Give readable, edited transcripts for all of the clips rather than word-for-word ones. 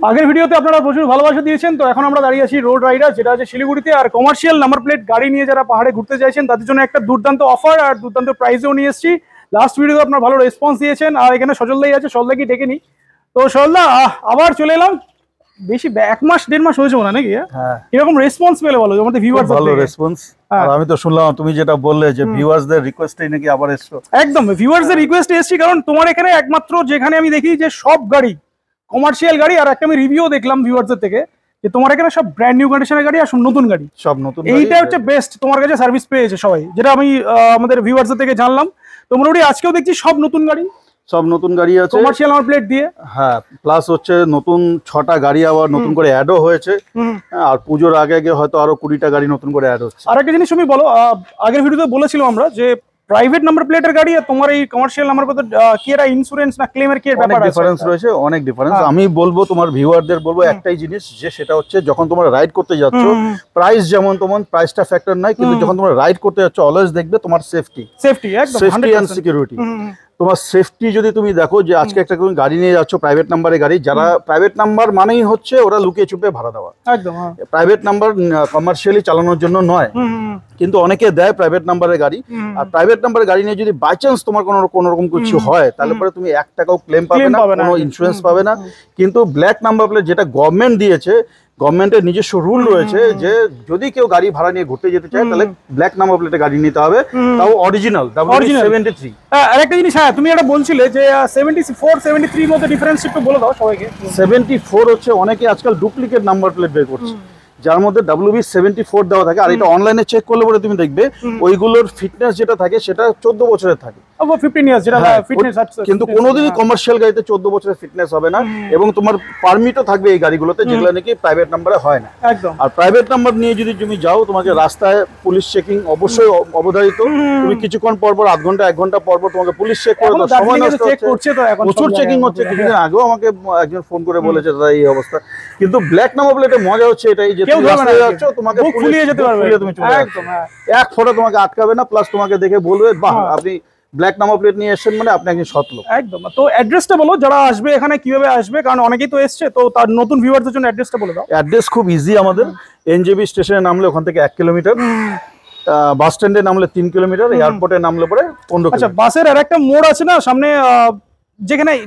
আগের ভিডিওতে আপনারা প্রচুর ভালোবাসা দিয়েছেন, তো এখন আমরা দাঁড়িয়ে আছি রোড রাইডার, যেটা আছে শিলিগুড়িতে। আর কমার্শিয়াল নাম্বার প্লেট গাড়ি নিয়ে যারা পাহাড়ে ঘুরতে চাইছেন তাদের জন্য একটা দুর্দান্ত অফার আর দুর্দান্ত প্রাইসেও নিয়ে এসেছি। লাস্ট ভিডিওতে আপনারা ভালো রেসপন্স দিয়েছেন। আর এখানে সজলদাই আছে, সজলদাকে ডেকে নি। তো সজলদা আবার চলে এলাম, বেশি 1 মাস 1.5 মাস হয়েছে না নাকি? হ্যাঁ, এরকম রেসপন্স পেলে বলো, আমাদের ভিউয়ার্স ভালো রেসপন্স। আর আমি তো শুনলাম তুমি যেটা বললে যে ভিউয়ার্সদের রিকোয়েস্টেই নাকি আবার এসছো। একদম ভিউয়ার্সদের রিকোয়েস্টে এসেছি, কারণ তোমার এখানে একমাত্র যেখানে আমি দেখি যে সব গাড়ি কমার্শিয়াল গাড়ি, আর একটা আমি রিভিউ দেখলাম ভিউয়ার্সদের থেকে যে তোমার এখানে সব ব্র্যান্ড নিউ কন্ডিশনের গাড়ি আর সব নতুন গাড়ি, সব নতুন। এইটা হচ্ছে বেস্ট, তোমার কাছে সার্ভিস পেয়েছে সবাই, যেটা আমি আমাদের ভিউয়ার্সদের থেকে জানলাম। তো মোটামুটি আজকেও দেখছি সব নতুন গাড়ি, সব নতুন গাড়ি আছে কমার্শিয়াল নাম্বার প্লেট দিয়ে। হ্যাঁ, প্লাস হচ্ছে নতুন 6টা গাড়ি আবার নতুন করে অ্যাডও হয়েছে। আর পুজোর আগে আগে হয়তো আরো 20টা গাড়ি নতুন করে অ্যাড হচ্ছে। আর একটা জিনিস তুমি বলো, আগের ভিডিওতে বলেছিলাম আমরা যে প্রাইভেট নাম্বার প্লেটের গাড়ি আর তোমার এই কমার্শিয়াল নাম্বার প্লেট কি এর ইন্স্যুরেন্স না ক্লেমের কি এর ব্যাপার আছে? ডিফারেন্স রয়েছে, অনেক ডিফারেন্স। আমি বলবো তোমার ভিউয়ারদের বলবো একটাই জিনিস, যে সেটা হচ্ছে যখন তোমরা রাইড করতে যাচ্ছ, প্রাইস যেমন তোমার প্রাইসটা ফ্যাক্টর নাই, কিন্তু যখন তোমরা রাইড করতে যাচ্ছ অলওয়েজ দেখবে তোমার সেফটি একদম সেফটি এন্ড সিকিউরিটি। তোমার সেফটি যদি তুমি দেখো যে আজকে একটা তুমি গাড়ি নিয়ে যাচ্ছ প্রাইভেট নাম্বারে গাড়ি, যারা প্রাইভেট নাম্বার মানেই হচ্ছে ওরা লুকিয়ে চুপে ভাড়া দেওয়া। একদম প্রাইভেট নাম্বার কমার্শিয়ালি চালানোর জন্য নয়, কিন্তু অনেকে দেয় প্রাইভেট নাম্বারের গাড়ি। আর প্রাইভেট নাম্বারের গাড়ি নিয়ে যদি বাই চান্স তোমার কোনো রকম কিছু হয়, তাহলে পরে তুমি 1 টাকাও ক্লেম পাবে না, কোনো ইন্স্যুরেন্স পাবে না। কিন্তু ব্ল্যাক নাম্বার প্লেট যেটা গভর্নমেন্ট দিয়েছে, গভর্নমেন্টের নিজস্ব রুল রয়েছে যে যদি কেউ গাড়ি ভাড়া নিয়ে ঘুরতে যেতে চায় তাহলে ব্ল্যাক নাম্বার প্লেটে গাড়ি নিতে হবে, তাও অরিজিনাল W73। আর একটা জিনিস, হ্যাঁ তুমি এটা বলছিলে যে 74 73 মধ্যে ডিফারেন্স একটু বলে দাও সবাইকে। 74 হচ্ছে অনেকে আজকাল ডুপ্লিকেট নাম্বার প্লেট বের করছে, যার মধ্যে WB74 দেওয়া থাকে। আর এটা অনলাইনে চেক করলে পরে তুমি দেখবে ওইগুলোর ফিটনেস যেটা থাকে সেটা 14 বছরের থাকে, 15 ইয়ার্স যেটা ফিটনেস আছে। কিন্তু কোনোদিনই কমার্শিয়াল গাড়িতে 14 বছরের ফিটনেস হবে না। এবং তোমার পারমিটও থাকবে এই গাড়িগুলোতে, যেগুলো নাকি প্রাইভেট নাম্বারে হয় না। একদম। আর প্রাইভেট নাম্বার নিয়ে যদি তুমি যাও, তোমাকে রাস্তায় পুলিশ চেকিং অবশ্যই অবধারিত। তুমি কিছুক্ষণ পর পর, 1 ঘন্টা 1 ঘন্টা পর পর তোমাকে পুলিশ চেক করে দাও, সময় নষ্ট হচ্ছে, প্রচুর চেকিং হচ্ছে। কিছুদিন আগেও আমাকে একজন ফোন করে বলেছে দাদা এই অবস্থা। কিন্তু ব্ল্যাক নাম্বার প্লেটে মজা হচ্ছে এটাই যে তোমাকে ফুলিয়ে যেতে পারবে, তুমি চলে একদম এক ফোঁটা তোমাকে আটকাবে না। প্লাস তোমাকে দেখে বলবে বাহ আপনি ব্ল্যাক নাম্বার প্লেট নিয়ে এসেছেন, মানে আপনি একজন সৎ লোক। একদম। তো অ্যাড্রেসটা বলো, যারা আসবে এখানে কিভাবে আসবে, কারণ অনেকেই তো এসছে, তো তার নতুন ভিউয়ারদের জন্য অ্যাড্রেসটা বলে দাও। অ্যাড্রেস খুব ইজি আমাদের। এনজেবি স্টেশনে নামলে ওখান থেকে 1 কিলোমিটার, বাস স্ট্যান্ডে নামলে 3 কিলোমিটার, এয়ারপোর্টে নামলে পরে 15 কিলোমিটার। আচ্ছা, বাসের আর একটা মোড় আছে না সামনে,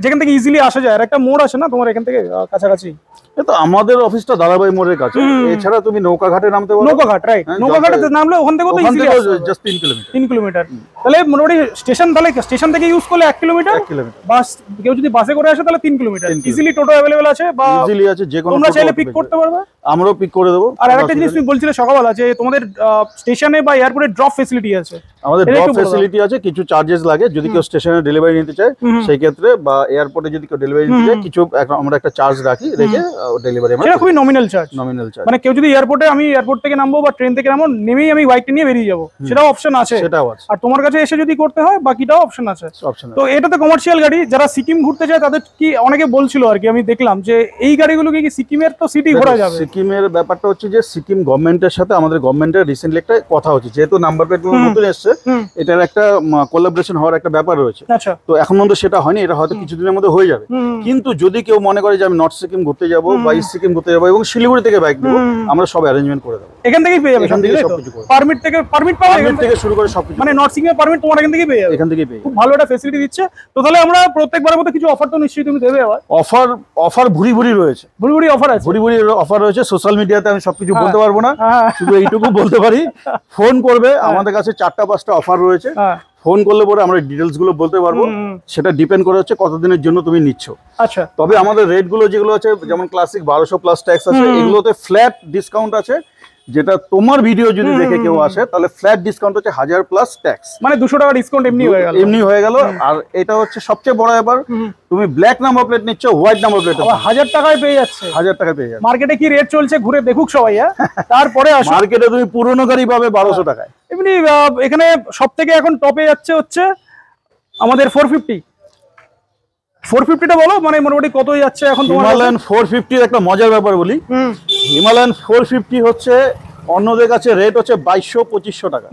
যেখান থেকে ইজিলি আসা যায়, আর একটা মোড় আছে না তোমার এখান থেকে কাছাকাছি? তো আমাদের অফিসটা দাদাভাই মোড়ের কাছে। এছাড়া তুমি নৌকাঘাটে নামতে পারো। নৌকাঘাট, রাইট। নৌকাঘাটে নামলে ওখান থেকে জাস্ট 3 কিলোমিটার। 3 কিলোমিটার। তাহলে মোটামুটি স্টেশন থেকে ইউজ করলে 1 কিলোমিটার। বাস কেউ যদি বাসে করে আসে তাহলে 3 কিলোমিটার। ইজিলি টোটো अवेलेबल আছে, বা ইজিলি আছে, যে কোনো তোমরা চাইলে পিক করতে পারবে, আমরাও পিক করে দেব। আর আরেকটা জিনিস তুমি বলছিলে সকালবেলা যে তোমাদের স্টেশনে বা এয়ারপোর্টে ড্রপ ফ্যাসিলিটি আছে। আমাদের ড্রপ ফ্যাসিলিটি আছে, কিছু চার্জেস লাগে যদি কেউ স্টেশনে ডেলিভারি নিতে চায় সেই ক্ষেত্রে, বা এয়ারপোর্টে যদি কেউ ডেলিভারি নিতে চায় কিছু আমরা একটা চার্জ রাখি, রেখে ডেলিভারি আমরা খুবই নমিনাল চার্জ। মানে কেউ যদি এয়ারপোর্টে, আমি এয়ারপোর্ট থেকে নামবো বা ট্রেন থেকে নামবো, নেমেই আমি বাইকটা নিয়ে বেরিয়ে যাবো, সেটাও অপশন আছে। সেটাও আছে। আর তোমার কাছে এসে যদি করতে হয় বাকিটাও অপশন আছে। তো এটা তো কমার্শিয়াল গাড়ি। যারা সিকিম ঘুরতে যায় তাদের কি অনেকে বলছিল আর কি, আমি দেখলাম যে এই গাড়িগুলোকে কি সিকিমের তো সিটি ঘোরা যাবে? সিকিমের ব্যাপারটা হচ্ছে যে সিকিম গভর্নমেন্টের সাথে আমাদের গভর্নমেন্টের রিসেন্টলি একটা কথা হচ্ছে, যেহেতু নাম্বার প্লেট নতুন এসছে, এটার একটা কোলাবোরেশন হওয়ার একটা ব্যাপার রয়েছে। তো এখন পর্যন্ত সেটা হয়নি, এটা হয়তো কিছুদিনের মধ্যে হয়ে যাবে। কিন্তু যদি কেউ মনে করে যে আমি নর্থ সিকিম ঘুরতে যাবো বা ইস্ট সিকিম ঘুরতে যাবো এবং শিলিগুড়ি থেকে বাইক নেবো, আমরা সব অ্যারেঞ্জমেন্ট করে দেবো। এখান থেকেই পেয়ে যাবে, এখান থেকে সবকিছু করে পারমিট থেকে শুরু করে সবকিছু, মানে নর্থ সিকিমের পারমিট তোমার এখান থেকেই পেয়ে যাবে। এখান থেকেই পেয়ে খুব ভালো একটা ফ্যাসিলিটি দিচ্ছে। তো তাহলে আমরা প্রত্যেকবারের মতো কিছু অফার তো নিশ্চয়ই তুমি দেবে। আবার অফার ভুরি ভুরি রয়েছে, ভুরি অফার আছে, ভুরি অফার রয়েছে। সোশ্যাল মিডিয়াতে আমি সবকিছু বলতে পারবো না, শুধু এইটুকু বলতে পারি। ফোন করবে, আমাদের কাছে 4টা 5টা অফার রয়েছে। ফোন করলে পরে আমরা ডিটেলস গুলো বলতে পারবো, সেটা ডিপেন্ড করে হচ্ছে কতদিনের জন্য তুমি নিচ্ছ। আচ্ছা, তবে আমাদের রেট গুলো যেগুলো আছে, যেমন ক্লাসিক 1200 প্লাস ট্যাক্স আছে, এগুলোতে ফ্ল্যাট ডিসকাউন্ট আছে, যেটা তোমার ভিডিও যদি দেখে কেউ আসে তাহলে ফ্ল্যাট ডিসকাউন্ট হচ্ছে 1000 প্লাস ট্যাক্স, মানে 200 টাকা ডিসকাউন্ট এমনি হয়ে গেল। আর এটা হচ্ছে সবচেয়ে বড় ব্যাপার, তুমি ব্ল্যাক নাম্বার প্লেট নিচ্ছ, হোয়াইট নাম্বার প্লেট 1000 টাকায় পেয়ে যাচ্ছে। 1000 টাকায় পেয়ে যাচ্ছে। মার্কেটে কি রেট চলছে ঘুরে দেখুক সবাই, তারপরে আসো। মার্কেটে তুমি পুরনো গাড়ি পাবে 1200 টাকায়। এমনি এখানে সবথেকে এখন টপে হচ্ছে আমাদের 450টা বলো, মানে মোটামুটি কত যাচ্ছে এখন? হিমালয়ান 450 একটা মজার ব্যাপার বলি। হিমালয়ান 450 হচ্ছে অন্যদের কাছে রেট হচ্ছে 2200-2500 টাকা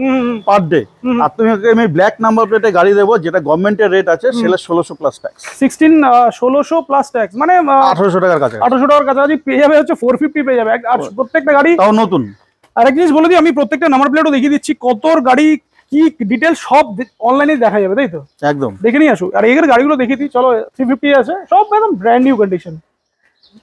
পার ডে। আর তুমি আমি ব্ল্যাক নাম্বার প্লেটে গাড়ি দেবো, যেটা গভর্নমেন্টের রেট আছে সেটা 1600 প্লাস ট্যাক্স। 1600 প্লাস ট্যাক্স, মানে 1800 টাকার কাছে, 1800 টাকার কাছাকাছি পেয়ে যাবে হচ্ছে 450 পেয়ে যাবে। আর প্রত্যেকটা গাড়ি তাও নতুন। আর এক জিনিস বলে দিই, আমি প্রত্যেকটা নাম্বার প্লেটও দেখিয়ে দিচ্ছি, কত গাড়ি কি ডিটেল সব অনলাইনে দেখা যাবে, তাই তো? একদম দেখে নিয়ে আসুক। আর এর গাড়িগুলো দেখিয়ে দিই, চলো। 350 আছে, সব একদম ব্র্যান্ড নিউ কন্ডিশন,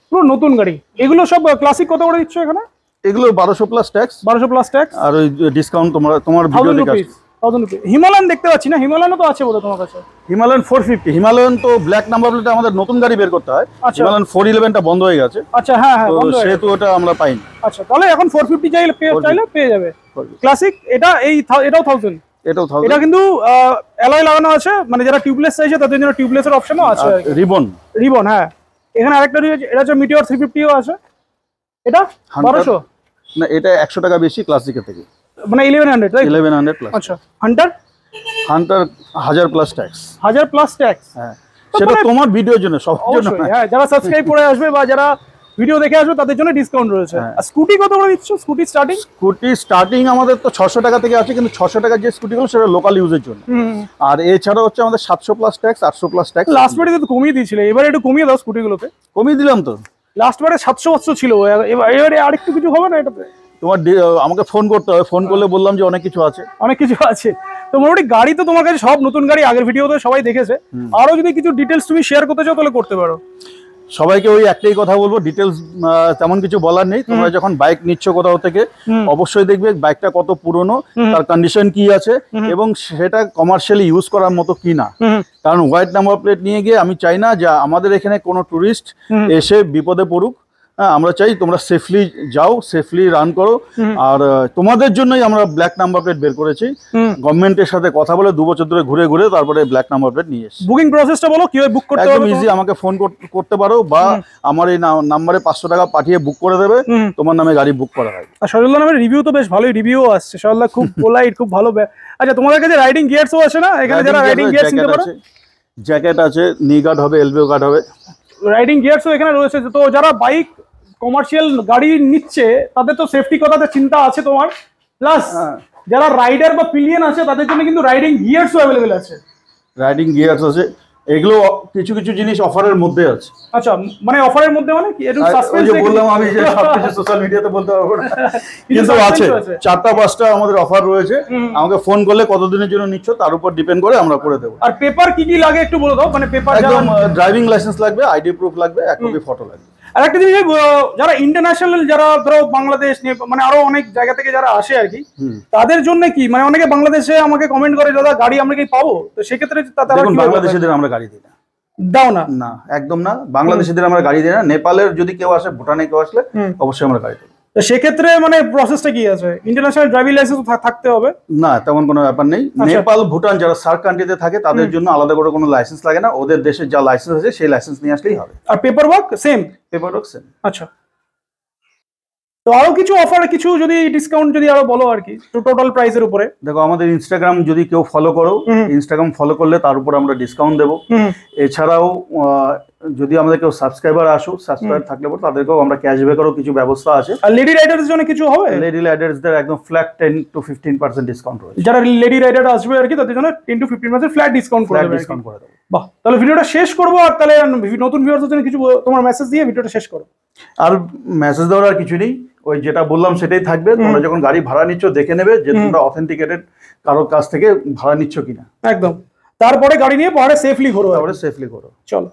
পুরো নতুন গাড়ি। এগুলো সব ক্লাসিক কত করে দিচ্ছ এখানে? এগুলো 1200 প্লাস ট্যাক্স, 1200 প্লাস ট্যাক্স, আর ওই ডিসকাউন্ট তোমার ভিডিও দেখে 1000 রুপিস। হিমালয়ান দেখতে পাচ্ছি না, হিমালয়ানও তো আছে বোধহয় তোমার কাছে। হিমালয়ান 450, হিমালয়ান তো ব্ল্যাক নাম্বার প্লেটে আমাদের নতুন গাড়ি বের করতে হয়। হিমালয়ান 411টা বন্ধ হয়ে গেছে। আচ্ছা, হ্যাঁ হ্যাঁ, সেহেতু ওটা আমরা পাইনি। আচ্ছা, তাহলে এখন 450 চাইলে পেয়ে যাবে ক্লাসিক। এটাও 1000। এটা কিন্তু অ্যালয় লাগানো আছে, মানে যারা টিউবলেস চাইছে তাদের জন্য টিউবলেসের অপশনও আছে। রিবন, হ্যাঁ। এখানে আরেকটা রয়েছে, এটা হচ্ছে মিটিওর 350ও আছে। এটা 1200 না, এটা 100 টাকা বেশি ক্লাসিকের থেকে, মানে 1100, তাই? 1100 প্লাস। আচ্ছা, Hunter 1000 plus tax. 1000 plus tax, হ্যাঁ, সেটা তোমার ভিডিওর জন্য, সবার জন্য। হ্যাঁ, যারা সাবস্ক্রাইব করে আসবে বা যারা ভিডিও দেখে আসবে তাদের জন্য ডিসকাউন্ট রয়েছে। আর স্কুটি কত করে দিচ্ছ? স্কুটি স্টার্টিং আমাদের তো 600 টাকা থেকে আছে, কিন্তু 600 টাকার যে স্কুটিগুলো সেটা লোকাল ইউজের জন্য। আর এছাড়া হচ্ছে আমাদের 700 plus tax, 800 plus tax. Last বারে তো কমিয়ে দিয়েছিলে, এবারে একটু কমিয়ে দাও স্কুটিগুলোতে। কমিয়ে দিলাম তো, লাস্ট বারে 700 ছিল, এবারে আরেকটু কিছু হবে না এটাতে? তোমার আমাকে ফোন করতে হবে, ফোন করলে বললাম যে অনেক কিছু আছে, তো মোটামুটি গাড়ি তো তোমার কাছে সব নতুন গাড়ি, আগের ভিডিওতে সবাই দেখেছে। আরো যদি কিছু ডিটেলস তুমি শেয়ার করতে চাও তাহলে করতে পারো। সবাইকে ওই একটাই কথা বলবো, ডিটেলস তেমন কিছু বলার নেই। তোমরা যখন বাইক নিচ্ছ কোথাও থেকে, অবশ্যই দেখবে বাইকটা কত পুরনো, তার কন্ডিশন কি আছে, এবং সেটা কমার্শিয়ালি ইউজ করার মতো কি না। কারণ হোয়াইট নাম্বার প্লেট নিয়ে গিয়ে আমি চাই না যে আমাদের এখানে কোনো টুরিস্ট এসে বিপদে পড়ুক। হ্যাঁ, আমরা চাই তোমরা সেফলি যাও, সেফলি রান করো। আর তোমাদের জন্যই আমরা ব্ল্যাক নাম্বার প্লেট বের করেছি। গভর্নমেন্টের সাথে কথা বলে 2 বছর ধরে ঘুরে ঘুরে তারপরে ব্ল্যাক নাম্বার প্লেট নিয়ে এসেছি। বুকিং প্রসেসটা বলো, কিভাবে বুক করতে হবে? একদম ইজি, আমাকে ফোন করতে পারো বা আমার এই নাম্বারে 500 টাকা পাঠিয়ে বুক করে দেবে, তোমার নামে গাড়ি বুক করা হয়। আর সজলদা নামের রিভিউ তো বেশ ভালোই রিভিউ আসছে, সজলদা খুব পোলাইট, খুব ভালো। আচ্ছা, তোমাদের কাছে রাইডিং গিয়ারসও আছে না এখানে? যারা রাইডিং গিয়ারস নিতে পারে, জ্যাকেট আছে, নি গার্ড হবে, এলবিও গার্ড হবে, রাইডিং গিয়ারসও এখানে রয়েছে। তো যারা বাইক কমার্শিয়াল গাড়ি নিচ্ছে তাদের তো সেফটি কথাতে চিন্তা আছে তোমার, প্লাস যারা রাইডার বা পিলিয়ন আছে তাদের জন্য কিন্তু রাইডিং গিয়ারসও অ্যাভেলেবেল আছে। রাইডিং গিয়ারস আছে, এগুলো কিছু কিছু জিনিস অফারের মধ্যে আছে। আচ্ছা, মানে অফারের মধ্যে মানে কি? একটু সাসপেন্স বললাম আমি যে সবকিছু সোশ্যাল মিডিয়াতে বলতে পারবো না, কিন্তু আছে 4টা-5টা আমাদের অফার রয়েছে। আমাকে ফোন করলে কতদিনের জন্য নিচ্ছ তার উপর ডিপেন্ড করে আমরা করে দেবো। আর পেপার কি কি লাগে একটু বলে দাও। মানে পেপার একদম ড্রাইভিং লাইসেন্স লাগবে, আইডি প্রুফ লাগবে, 1 কপি ফটো লাগবে। আর একটা জিনিস, যারা ইন্টারন্যাশনাল, যারা ধরো বাংলাদেশ নিয়ে মানে আরো অনেক জায়গা থেকে যারা আসে আর কি, তাদের জন্য কি, মানে অনেকে বাংলাদেশে আমাকে কমেন্ট করে দাদা গাড়ি আমরা কি পাবো, তো সেক্ষেত্রে বাংলাদেশিদের আমরা গাড়ি দিই না। দাও না? না, একদম না, বাংলাদেশিদের আমরা গাড়ি দিই না। নেপালের যদি কেউ আসে, ভুটানে কেউ আসলে অবশ্যই আমরা গাড়ি দেবো। তো সেক্ষেত্রে মানে প্রসেসটা কি আছে? ইন্টারন্যাশনাল ড্রাইভিং লাইসেন্স থাকতে হবে? না, তেমন কোনো ব্যাপার নেই। নেপাল, ভুটান যারা সার্ক কান্ট্রিতে থাকে তাদের জন্য আলাদা করে কোনো লাইসেন্স লাগে না। ওদের দেশে যা লাইসেন্স আছে সেই লাইসেন্স নিয়ে আসলেই হবে। আর paper work same? Paper work same. আচ্ছা, তো আরো কিছু অফার, কিছু যদি ডিসকাউন্ট যদি আরো বলো আর কি, টোটাল প্রাইসের উপরে। দেখো, আমাদের ইনস্টাগ্রাম যদি কেউ ফলো করো, ইনস্টাগ্রাম ফলো করলে তার উপর আমরা ডিসকাউন্ট দেবো। এছাড়াও যদি আমাদের কেউ সাবস্ক্রাইবার থাকলে তাদেরকেও আমরা ক্যাশব্যাকেরও কিছু ব্যবস্থা আছে। আর লেডি রাইডারদের জন্য কিছু হবে? লেডি রাইডারদের একদম ফ্ল্যাট 10 to 15% ডিসকাউন্ট রয়েছে। যারা লেডি রাইডার আসবে আর কি তাদের জন্য 10 to 15% ফ্ল্যাট ডিসকাউন্ট করে দেব। বাহ, তাহলে ভিডিওটা শেষ করব। আর তাহলে নতুন ভিউয়ারদের জন্য কিছু তোমার মেসেজ দিয়ে ভিডিওটা শেষ করো। আর মেসেজ দেওয়ার আর কিছু নেই, ওই যেটা বললাম সেটাই থাকবে। তোমরা যখন গাড়ি ভাড়া নিচ্ছ দেখে নেবে যে তোমরা অথেন্টিকেটেড কারোর কাছ থেকে ভাড়া নিচ্ছ কিনা। একদম, তারপরে গাড়ি নিয়ে পাহাড়ে সেফলি ঘোরো। চলো।